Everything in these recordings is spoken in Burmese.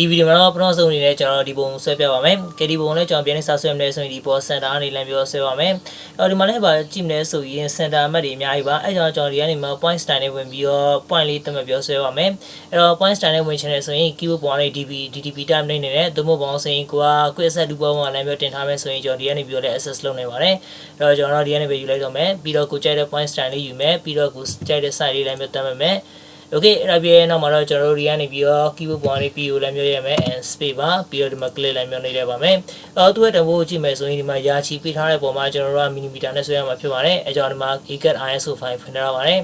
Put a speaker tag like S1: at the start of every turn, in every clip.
S1: ဒီဗီဒီယိုမှာတော့ပထမဆုံးအနေနဲ့ကျွန်တော်ဒီပုံဆွဲပြပါမယ်။ကဲဒီပုံနဲ့ကျွန်တော်ပြန်နေစားဆွဲမယ်ဆိုရင်ဒီပေါ်စင်တာအနေနဲ့ပြောဆွဲပါမယ်။ဒီမှာလည်းပါကြည့်မလဲဆိုရင်စင်တာအမှတ်တွေအများကြီးပါ။အဲကြောင့်ကျွန်တော်ဒီကနေမှာ point style နဲ့ဝင်ပြီးတော့ point လေးသတ်မှတ်ပြောဆွဲပါမယ်။အဲ့တော့ point style နဲ့ဝင်ချင်တယ်ဆိုရင် keyboard ပေါ်ကနေ DTP time နေနဲ့သို့မဟုတ်ပေါင်းဆိုရင်ကိုက quick set 2ပေါ်မှာလည်းပြောတင်ထားမယ်ဆိုရင်ကျွန်တော်ဒီကနေပြီးတော့လည်း access လုပ်နိုင်ပါတယ်။အဲ့တော့ကျွန်တော်ဒီကနေပဲယူလိုက်တော့မယ်။ပြီးတော့ကိုကြိုက်တဲ့ point style လေးယူမယ်။ပြီးတော့ကိုကြိုက်တဲ့ site လေးလည်းပြောသတ်မှတ်မယ်။ Okay အဲ့ဒါပြည့်နောက်မှာတော့ကျွန်တော်တို့ဒီကနေပြီးတော့ keyboard ပေါ်ကနေ P ကိုလည်းမျိုးရမယ် and space ပါပြီးတော့ဒီမှာ click လည်းမျိုးနေရပါမယ်သူ့ရဲ့တဘိုးကိုကြည့်မယ်ဆိုရင်ဒီမှာယာချီပေးထားတဲ့ပုံမှာကျွန်တော်တို့က millimeter နဲ့ဆွဲရမှာဖြစ်ပါတယ်အဲကြောင့်ဒီမှာ CAD ISO file ဖွင့်ထားပါတယ်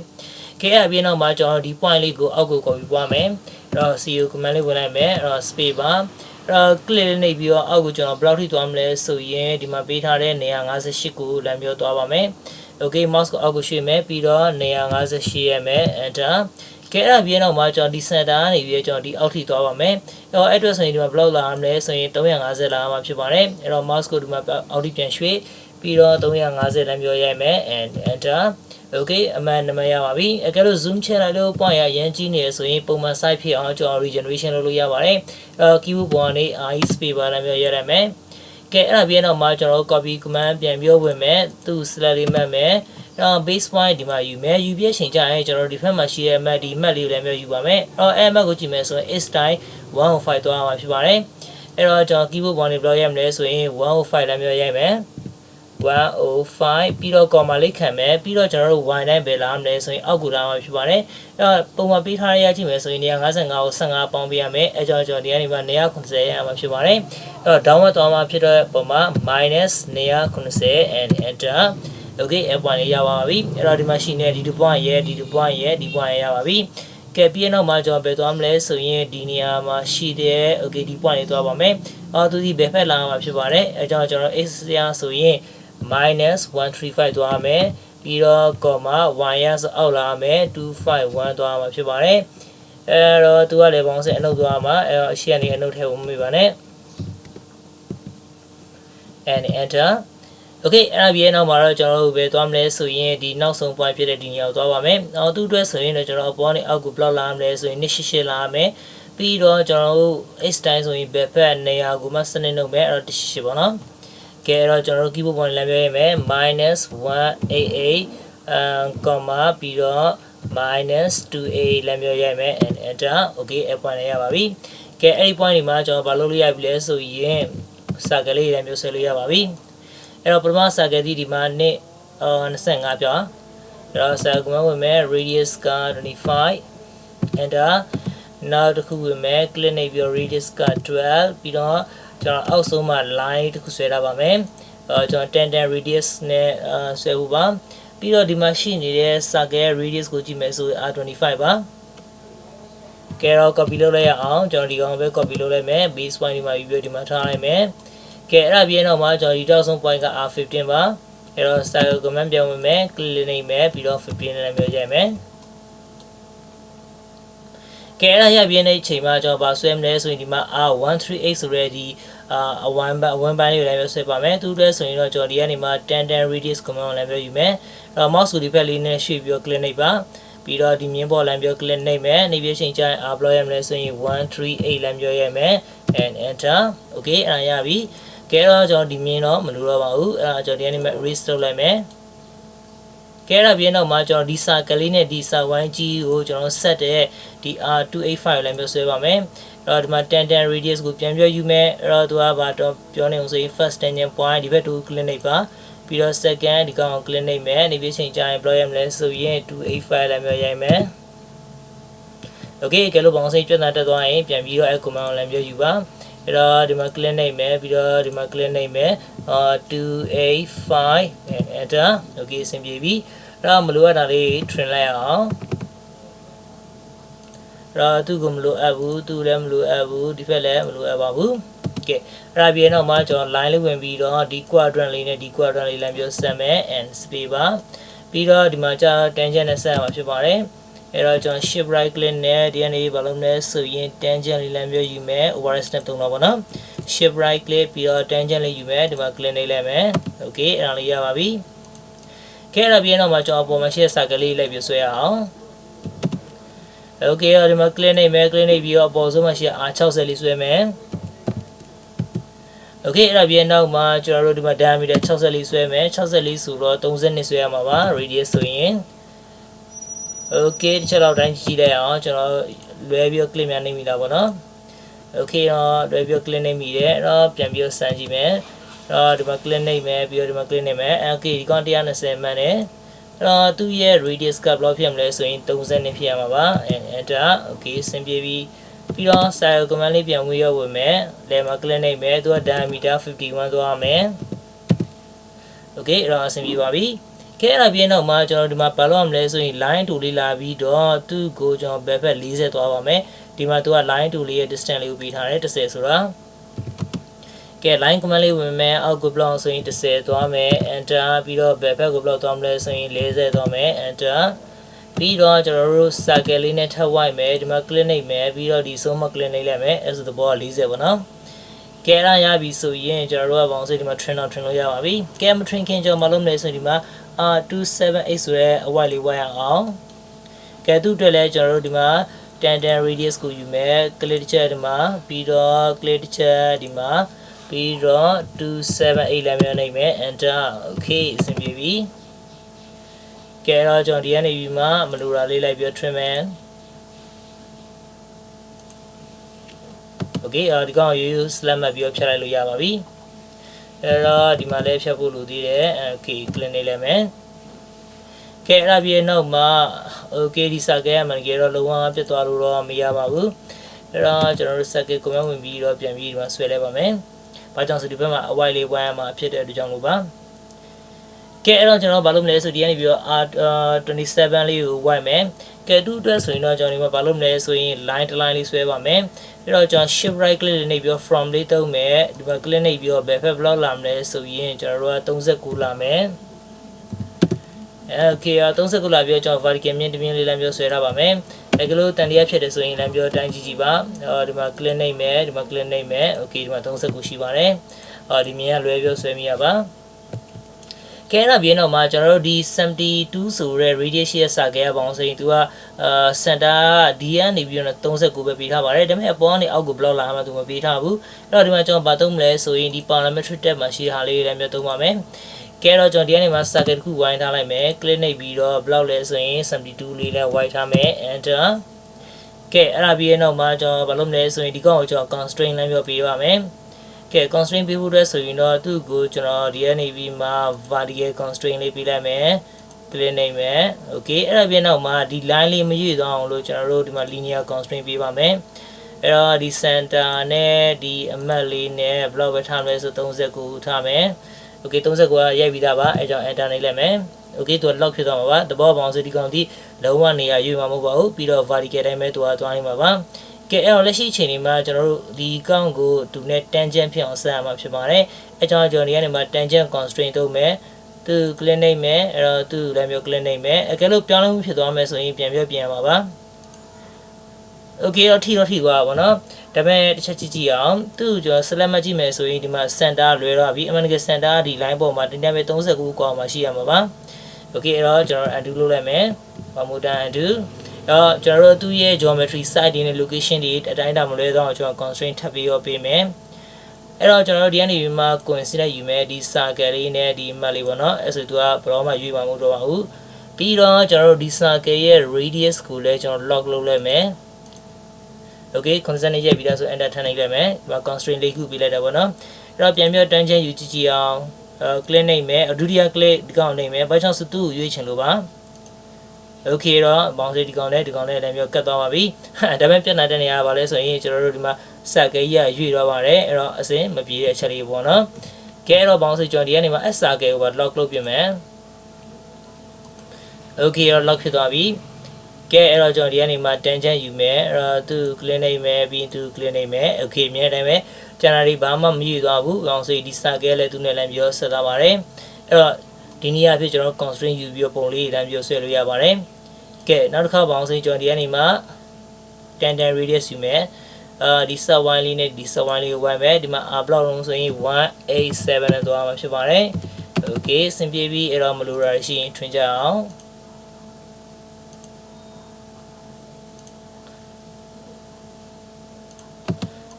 S1: okay အဲ့ဒါပြည့်နောက်မှာကျွန်တော်ဒီ point လေးကိုအောက်ကို copy ပွားမယ်အဲ့တော့ CO command လေးဝင်လိုက်မယ်အဲ့တော့ space ပါclick နေပြီးတော့အောက်ကိုကျွန်တော်ဘယ်လောက်ထိသွားမလဲဆိုရင်ဒီမှာပေးထားတဲ့158ကိုလည်းမျိုးသွားပါမယ် okay mouse ကိုအောက်ကိုရွှေ့မယ်ပြီးတော့158ရမယ် enter ကဲအဲ့ဒါပြီးနောက်မှာကျွန်တော်ဒီ center ကနေပြီးကျွန်တော်ဒီအောက်ထိသွားပါမယ်အဲ့တော့ address ဆိုရင်ဒီမှာ block လာရမယ်ဆိုရင်350လာမှာဖြစ်ပါတယ်အဲ့တော့ mouse ကိုဒီမှာအောက်ထိပြန်ရွှေ့ပြီးတော့350လည်းပြောရိုက်မယ် and enter okay အမှန်နံပါတ်ရပါပြီအဲ့ကဲလို့ zoom ချလိုက်လို့ point ရရမ်းကြီးနေရဆိုရင်ပုံမှန် size ဖြစ်အောင်ကျွန်တော် regeneration လုပ်လို့ရပါတယ်keyboard ပေါ်ကနေ I space bar လည်းပြောရရမယ်ကဲအဲ့ဒါပြီးတော့မှကျွန်တော် copy command ပြန်ပြောဝင်မယ်သူ select လေးမှတ်မယ်base point ဒီမှာယူမယ်ယူပြချိန်ကြရင်ကျွန်တော်ဒီဖက်မှာရှိတဲ့ map ဒီ map လေးကိုလည်းမျိုးယူပါမယ်အဲ့ map ကိုကြည့်မယ်ဆိုရင် is style 105သွားမှာဖြစ်ပါတယ်အဲ့တော့ကျွန်တော် keyboard ပေါ်နေ block ရမလဲဆိုရင်105လည်းမျိုးရိုက်မယ်105ပြီးတော့ comma လေးခံမယ်ပြီးတော့ကျွန်တော်တို့ y တိုင်းပဲလာမလဲဆိုရင်အောက်ကိုလာမှာဖြစ်ပါတယ်အဲ့တော့ပုံမှန်ပေးထားရကြည့်မယ်ဆိုရင်155ကို15ပေါင်းပေးရမယ်အဲ့ကြောင့်ကျွန်တော်ဒီကနေမှ190ရမှာဖြစ်ပါတယ်အဲ့တော့ downward သွားမှာဖြစ်တဲ့ပုံမှာ -190 and enter okay အပွိုင်းလေးရပါပြီအဲ့တော့ဒီမှာရှိနေဒီ2 point ရဲ့ဒီ2 point ရဲ့ဒီ point ရပါပြီကဲပြီးနောက်မှာကျွန်တော်ဘယ်သွားမလဲဆိုရင်ဒီနေရာမှာရှိတဲ့ okay ဒီ point လေးသွားပါမယ်သူဒီဘယ်ဖက်လာမှာဖြစ်ပါတယ်အဲကြောင့်ကျွန်တော် x ရဆိုရင်-135သွားမယ်ပြီးတော့ comma y ရဆိုအောက်လာမယ်251သွားမှာဖြစ်ပါတယ်အဲ့တော့သူကလည်းပေါင်းစင်အနှုတ်သွားမှာအဲ့တော့အရှိကနေအနှုတ်ထဲကိုမမေ့ပါနဲ့ and enter okay အဲ့ဒါပြီးနောက်မှာတော့ကျွန်တော်တို့ပဲသွားမလဲဆိုရင်ဒီနောက်ဆုံး point ဖြစ်တဲ့ဒီနေရာကိုသွားပါမယ်သူ့အတွက်ဆိုရင်တော့ကျွန်တော်အပေါ်ကနေအောက်ကို block လာမလဲဆိုရင်188လာမယ်ပြီးတော့ကျွန်တော်တို့ x time ဆိုရင်ဘယ်ဖက်နေရာကိုမှစနစ်လုပ်မယ်အဲ့တော့188ပေါ့နော်ကဲအဲ့တော့ကျွန်တော်တို့ keyboard ပေါ်လည်းပြောရမယ်-188comma ပြီးတော့ -28လည်းပြောရမယ် and enter okay အပွိုင်းလည်းရပါပြီကဲအဲ့ဒီ point ဒီမှာကျွန်တော်ဘာလုပ်လို့ရပြီလဲဆိုရင်စာကလေးလည်းမျိုးဆွဲလို့ရပါပြီအဲ့တော့ပထမစာကလေးဒီမှာနှစ်25ပြောအဲ့တော့စာကဝင်မယ် radius က25 enter နောက်တစ်ခုဝင်မယ် click နေပြီး radius က12ပြီးတော့ကျွန်တော်အောက်ဆုံးမှာ line တစ်ခုဆွဲထားပါမယ်ကျွန်တော်10 radius နဲ့ဆွဲဖို့ပါပြီးတော့ဒီမှာရှိနေတဲ့ circle radius ကိုကြည့်မယ်ဆိုရင် R25 ပါကဲတော့ copy လုပ်လိုက်ရအောင်ကျွန်တော်ဒီကောင်ပဲ copy လုပ်လိုက်မယ် base point ဒီမှာပြီးဒီမှာထားလိုက်မယ်ကဲအဲ့ဒါပြီးတော့မှကျွန်တော်ဒီတောက်ဆုံး point က R15 ပါအဲ့တော့ style command ပြောင်းဝင်မယ် click နေမယ်ပြီးတော့15နဲ့မျိုးရိုက်မယ်ကဲအဲ့ဒါရပြင်းတဲ့အချိန်မှာကျွန်တော်ဗာဆွဲမလဲဆိုရင်ဒီမှာ R138 ဆိုတဲ့ဒီအဝမ်းပိုင်းလေးကိုလည်းဆွဲပါမယ်သူ့အတွက်ဆိုရင်တော့ကျွန်တော်ဒီကနေမှာ10 radius command ကိုလည်းပြောယူမယ်အဲ့တော့ mouse ကိုဒီဘက်လေးနဲ့ရွှေ့ပြီးတော့ click နေပါပြီးတော့ဒီမြင်းပေါ်လမ်းပြော click နေမယ်နေပြချိန်ကျရင် R block ရမလဲဆိုရင်138လမ်းပြောရမယ် and enter okay အဲ့ဒါရပြီကဲတော့ကျွန်တော်ဒီမြင်းတော့မလိုတော့ပါဘူးအဲ့ဒါကျွန်တော်ဒီကနေမှာ erase လုပ်လိုက်မယ်ကဲအဲ့ဒါပြီးတော့မှကျွန်တော်ဒီစာကလေးနဲ့ဒီစာဝိုင်းကြီးကိုကျွန်တော်ဆက်တဲ့ဒီ R285 ကိုလည်းမျိုးဆွဲပါမယ်အဲ့တော့ဒီမှာ10 radius ကိုပြန်ပြောယူမယ်အဲ့တော့သူကဘာတော့ပြောနေအောင်ဆိုရင် first tangent point ဒီဘက်တူ click နေပါပြီးတော့ second ဒီကောင် click နေမယ်နေပြချိန်ကျရင် block ရမလဲဆိုရင်285လည်းမျိုးရိုက်မယ် okay ကဲလို့ပေါင်းစိတ်ပြဿနာတက်သွားရင်ပြန်ပြီးတော့အဲ့ command ကိုလည်းမျိုးယူပါအဲ့တော့ဒီမှာ click နေမယ်ပြီးတော့ဒီမှာ click နေမယ်285 enter okay အဆင်ပြေပြီအဲ့တော့မလိုအပ်တာလေး trim လိုက်အောင်အဲ့တော့သူ့ကိုမလိုအပ်ဘူးသူ့လည်းမလိုအပ်ဘူးဒီဘက်လည်းမလိုအပ်ပါဘူးကဲအဲ့ဒါပြီးတော့မှကျွန်တော် line လေးဝင်ပြီးတော့ဒီ quadrant လေးနဲ့ဒီ quadrant လေးလည်းပြောဆက်မယ် and space ပါပြီးတော့ဒီမှာကျ tangent နဲ့ဆက်ရမှာဖြစ်ပါတယ်အဲ့တော့ကျွန်တော် shift right click နဲ့ဒီကနေဘာလုပ်မလဲဆိုရင် tangent လေးလည်းပြောယူမယ် override step သုံးတော့ပေါ့နော် shift right click ပြီးတော့ tangent လေးယူမယ်ဒီမှာ click နေလိုက်မယ် okay အဲ့ဒါလေးရပါပြီကဲအဲ့ဒါပြီးတော့မှကျွန်တော်ပုံမှန်ရှိတဲ့စာကလေးလိုက်ပြီးဆွဲရအောင် Okay ဒီမှာ click နေမယ် click နေပြီးတော့အပေါ်ဆုံးမှာရှိR60လေးဆွဲမယ် Okay အဲ့ဒါပြီးနောက်မှာကျွန်တော်တို့ဒီမှာ diameter 60လေးဆွဲမယ်60ဆိုတော့32ဆွဲရမှာပါ radius ဆိုရင် Okay တစ်ချက်တော့တိုင်းကြည့်လိုက်အောင်ကျွန်တော်လွဲပြီးတော့ click များနေမိတာပေါ့နော် Okay တော့လွဲပြီးတော့ click နေမိတယ်အဲ့တော့ပြန်ပြီးတော့စမ်းကြည့်မယ်အဲ့တော့ဒီမှာ click နေမယ်ပြီးတော့ဒီမှာ click နေမယ် Okay ဒီကောင်120မှန်တယ်အဲ့တော့သူ့ရဲ့ radius ကဘယ်လောက်ဖြစ်မလဲဆိုရင်30ဖြစ်ရမှာပါ enter Okay အဆင်ပြေပြီပြီးတော့ style command လေးပြန်ဝင်ရောက်ဝင်မယ်လဲမှာ click နေမယ်သူက diameter 51သွားရမယ် Okay အဲ့တော့အဆင်ပြေပါပြီကဲအဲ့ဒါပြီးနောက်မှာကျွန်တော်ဒီမှာဘာလို့ရမလဲဆိုရင် line tool လေးလာပြီးတော့သူ့ကိုကျွန်တော်ဘယ်ဘက်40သွားပါမယ်ဒီမှာသူက line tool လေးရဲ့ distance လေးကိုပေးထားတယ်30ဆိုတာကဲ line command လေးဝင်မယ်အောက်ကို block ဆိုရင်30သွားမယ် enter ပြီးတော့ဘယ်ဘက်ကို block သွားမလဲဆိုရင်40သွားမယ် enter ပြီးတော့ကျွန်တော်တို့ circle လေးနဲ့ထပ်ဝိုက်မယ်ဒီမှာ click နှိပ်မယ်ပြီးတော့ဒီဆုံးမှာ click နှိပ်လိုက်မယ်အဲ့ဆိုသဘောက40ပေါ့နော်ကဲရပြီဆိုရင်ကျွန်တော်တို့ကဘောင်စိတ်ဒီမှာ train လို့ရပါပြီကဲမ train ခင်ကျွန်တော်မလုပ်မလဲဆိုရင်ဒီမှာR278ဆိုတဲ့အဝိုက်လေးဝိုက်အောင်ကဲသူ့အတွက်လည်းကျွန်တော်တို့ဒီမှာ10 radius ကိုယူမယ် click တစ်ချက်ဒီမှာပြီးတော့ click တစ်ချက်ဒီမှာပြီးတော့278လည်းမျိုးနှိပ်မယ် enter okay အဆင်ပြေပြီကဲတော့ကျွန်တော်ဒီကနေပြီးမှမလိုတာလေးလိုက်ပြီး trim မယ် Okay ဒီကောင်ရိုးရိုး slam မှတ်ပြီးတော့ဖြတ်လိုက်လို့ရပါပြီအဲ့တော့ဒီမှာလည်းဖြတ်ဖို့လိုသေးတယ် Okay click နေလိုက်မယ်ကဲအဲ့ဒါပြီးနောက်မှာ Okay ဒီ circle ကမှကြတော့လုံးဝပြတ်သွားလို့တော့မရပါဘူးအဲ့တော့ကျွန်တော်တို့ circle command ဝင်ပြီးတော့ပြန်ပြီးဒီမှာဆွဲလိုက်ပါမယ်ဘာကြောင့်ဆိုဒီဘက်မှာအဝိုက်လေးဝိုင်းရမှာဖြစ်တဲ့အတွက်ကြောင့်လို့ပါကဲအဲ့တော့ကျွန်တော်ဘာလုပ်မလဲဆိုဒီကနေပြီးတော့ R27 လေးကိုဝိုက်မယ်ကဲတူအတွက်ဆိုရင်တော့ကျွန်တော်ဒီမှာဘာလုပ်မလဲဆိုရင် line တစ် line လေးဆွဲပါမယ်အဲ့တော့ကျွန်တော် shift right click လေးနှိပ်ပြီးတော့ from လေးတုံးမယ်ဒီမှာ click နှိပ်ပြီးတော့ဘယ်ဖက် block လာမလဲဆိုရင်ကျွန်တော်တို့က39လာမယ် Okay 39လာပြီးတော့ကျွန်တော် vertical မြင့်တမြင့်လေးလမ်းပြောဆွဲထားပါမယ်အဲ့ကလို့တန်တရားဖြစ်တယ်ဆိုရင်လမ်းပြောတိုင်းကြည့်ပါဒီမှာ click နှိပ်မယ်ဒီမှာ click နှိပ်မယ် Okay ဒီမှာ39ရှိပါတယ်ဒီမြင်ကလွဲပြောဆွဲမိရပါကဲအဲ့ပြီးတော့မှကျွန်တော်တို့ဒီ72ဆိုတဲ့ radius ရဲ့စာကဲပေါင်းဆိုရင်သူကcenter D ကနေပြီးတော့39ပဲပေးထားပါတယ်ဒါပေမဲ့အပေါ်ကနေအောက်ကို block လာမှသူမပေးထားဘူးအဲ့တော့ဒီမှာကျွန်တော်ဗာသုံးမလဲဆိုရင်ဒီ parametric tab မှာရှိတာလေးလည်းမျိုးသုံးပါမယ်ကဲတော့ကျွန်တော်ဒီကနေမှာ circle တစ်ခုဝိုင်းထားလိုက်မယ် click နှိပ်ပြီးတော့ block လဲဆိုရင်72လေးလည်းဝိုင်းထားမယ် enter ကဲအဲ့ပြီးတော့မှကျွန်တော်ဗာလုပ်မလဲဆိုရင်ဒီကောင်ကိုကျွန်တော် constraint လည်းမျိုးပေးပါမယ်ကဲ constraint ပေးဖို့အတွက်ဆိုရင်တော့သူ့ကိုကျွန်တော်ဒီကနေပြီးမှ vertical constraint လေးပေးလိုက်မယ် click နှိပ်မယ် okay အဲ့ဒါပြီးနောက်မှာဒီ line လေးမရွေ့သွားအောင်လို့ကျွန်တော်တို့ဒီမှာ linear constraint ပေးပါမယ်အဲ့တော့ဒီ center နဲ့ဒီအမှတ်လေးနဲ့ block ပဲထားမယ်ဆို39ထားမယ် okay 39ကရိုက်ပြီးသားပါအဲ့ကြောင့် enter နှိပ်လိုက်မယ် okay သူက lock ဖြစ်သွားမှာပါသဘောပေါင်းဆိုဒီကောင်ဒီလုံးဝနေရာရွေ့မှာမဟုတ်ပါဘူးပြီးတော့ vertical တိုင်းပဲသူကသွားနေမှာပါကဲအဲ့တော့လက်ရှိအချိန်ဒီမှာကျွန်တော်တို့ဒီကောင့်ကိုသူနဲ့ tangent ဖြစ်အောင်ဆက်ရမှာဖြစ်ပါတယ်အဲကြောင့်ကျွန်တော်ဒီကနေမှာ tangent constraint သုံးမယ်သူ click နှိပ်မယ်အဲ့တော့သူလည်းမျိုး click နှိပ်မယ်အကယ်လို့ပြောင်းလဲမှုဖြစ်သွားမယ်ဆိုရင်ပြန်ပြပြင်ရမှာပါ Okay တော့ထိသွားပါတော့ဒါပေမဲ့တစ်ချက်ကြည့်အောင်သူ့ကျွန်တော် select မှတ်ကြည့်မယ်ဆိုရင်ဒီမှာ center လွဲတော့ပြီအမှန်တကယ် center ဒီ line ပေါ်မှာတင်ပြမယ်39ကွာမှာရှိရမှာပါ Okay အဲ့တော့ကျွန်တော် undo လုပ်လိုက်မယ် one more time undoကျွန်တော်တို့သူ့ရဲ့ geometry site တွေနဲ့ location တွေအတိုင်းအတာမလွဲတော့ကျွန်တော် constraint ထပ်ပြီးတော့ပေးမယ်အဲ့တော့ကျွန်တော်တို့ဒီကနေပြီးမှ coincident ယူမယ်ဒီ circle လေးနဲ့ဒီ map လေးပေါ့နော်အဲ့ဆိုသူကဘယ်တော့မှရွေးမှာမဟုတ်တော့ပါဘူးပြီးတော့ကျွန်တော်တို့ဒီ circle ရဲ့ radius ကိုလည်းကျွန်တော် lock လုပ်လိုက်မယ် Okay constant နဲ့ရိုက်ပြီးသားဆို enter ထပ်လိုက်မယ်ဒီမှာ constraint လေးခုပေးလိုက်တာပေါ့နော်အဲ့တော့ပြန်ပြီးတော့ tangent ယူကြည့်အောင် click နှိပ်မယ်ဒုတိယ click ဒီကောင်နှိပ်မယ်ဘာကြောင့်ဆိုသူ့ကိုရွေးချင်လို့ပါ Okay တော့ဘောင်းစိတ်ဒီကောင်လည်းလည်းမျိုးကတ်သွားပါပြီဒါပေမဲ့ပြဿနာတဲ့နေရာပါလဲဆိုရင်ကျွန်တော်တို့ဒီမှာ circle ကြီးရွေ့သွားပါတယ်အဲ့တော့အစင်မပြေတဲ့အချက်လေးပေါ့နော်ကဲတော့ဘောင်းစိတ်ကျွန်တော်ဒီကနေမှာ S circle ကိုပါ lock လုပ်ပြင်မယ် Okay တော့ lock ဖြစ်သွားပြီကဲအဲ့တော့ကျွန်တော်ဒီကနေမှာ tangent ယူမယ်အဲ့တော့သူ click နှိပ်မယ်ပြီးသူ click နှိပ်မယ် Okay မြင်တဲ့အတိုင်းပဲကျွန်တော်ဒီဘာမှမရွေ့သွားဘူးဘောင်းစိတ်ဒီ circle လည်းသူနဲ့လည်းမျိုးဆက်သွားပါတယ်အဲ့တော့ဒီနေရာဖြစ်ကျွန်တော် constraint ယူပြီးပုံလေးလည်းမျိုးဆွဲလို့ရပါတယ်ကဲနောက်တစ်ခါပေါင်းစိကျွန်တော်ဒီကနေမှာ 10 radius ယူမယ်ဒီ sub line လေးနဲ့ဒီ sub line လေးကိုဝိုင်းမယ်ဒီမှာ r block လုံးဆိုရင်187နဲ့သွားမှာဖြစ်ပါတယ် Okay စင်ပြေပြီးအဲ့တော့မလိုတာရှိရင်ထွင်ကြအောင်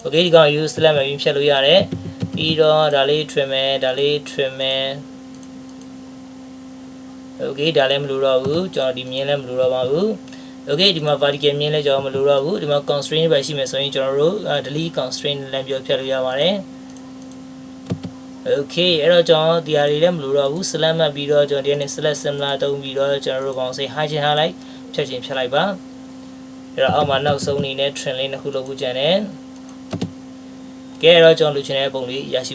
S1: okay ဒီကောင် use select မှာဖြတ်လို့ရတယ်ပြီးတော့ဒါလေး trim မယ်ဒါလေး trim မယ် okay ဒါလည်းမလိုတော့ဘူးကျွန်တော်ဒီမြင်းလည်းမလိုတော့ပါဘူး okay ဒီမှာ vertical မြင်းလည်းကျွန်တော်မလိုတော့ဘူးဒီမှာ constraint ပဲရှိမယ်ဆိုရင်ကျွန်တော်တို့ delete constraint လမ်းပြောဖြတ်လို့ရပါတယ် okay အဲ့တော့ကျွန်တော်ဒီဟာတွေလည်းမလိုတော့ဘူး select မှတ်ပြီးတော့ကျွန်တော်ဒီနေ့ select similar တုံးပြီးတော့ကျွန်တော်တို့ကောင်စိတ် high ချင်း highlight ဖြတ်ချင်းဖြတ်လိုက်ပါအဲ့တော့အောက်မှာနောက်ဆုံးအနေနဲ့ trim လေးနှစ်ခုလုပ်ဖို့ကြံတယ်ကဲအဲ့တော့ကျွန်တော်လူချင်တဲ့ပုံလေးရရှိပါ